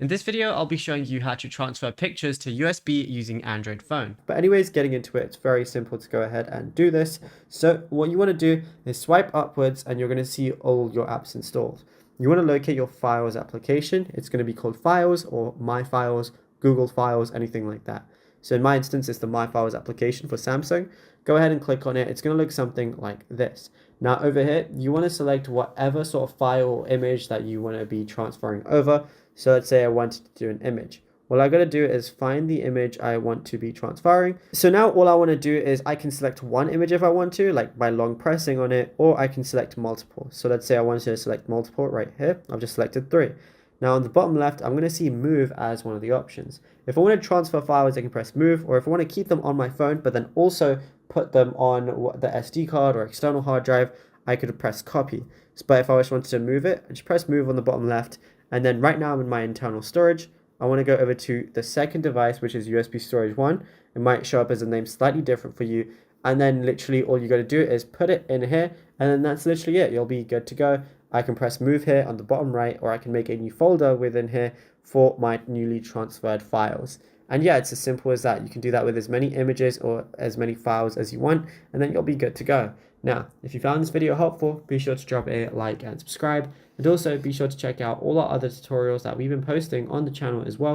In this video, I'll be showing you how to transfer pictures to USB using Android phone. But anyways, getting into it, it's very simple to go ahead and do this. So what you want to do is swipe upwards and you're going to see all your apps installed. You want to locate your Files application. It's going to be called Files or My Files, Google Files, anything like that. So in my instance, it's the My Files application for Samsung. Go ahead and click on it. It's going to look something like this. Now over here, you want to select whatever sort of file or image that you want to be transferring over. So let's say I wanted to do an image. What I gotta do is find the image I want to be transferring. So now all I want to do is I can select one image if I want to, like by long pressing on it, or I can select multiple. So let's say I wanted to select multiple right here. I've just selected 3. Now on the bottom left, I'm going to see move as one of the options. If I want to transfer files, I can press move, or if I want to keep them on my phone, but then also put them on the SD card or external hard drive, I could press copy. But if I just wanted to move it, I just press move on the bottom left. And then right now I'm in my internal storage. I want to go over to the second device, which is USB storage 1. It might show up as a name slightly different for you. And then literally all you got to do is put it in here. And then that's literally it. You'll be good to go. I can press move here on the bottom right, or I can make a new folder within here for my newly transferred files. And yeah, it's as simple as that. You can do that with as many images or as many files as you want, and then you'll be good to go. Now, if you found this video helpful, be sure to drop a like and subscribe. And also be sure to check out all our other tutorials that we've been posting on the channel as well.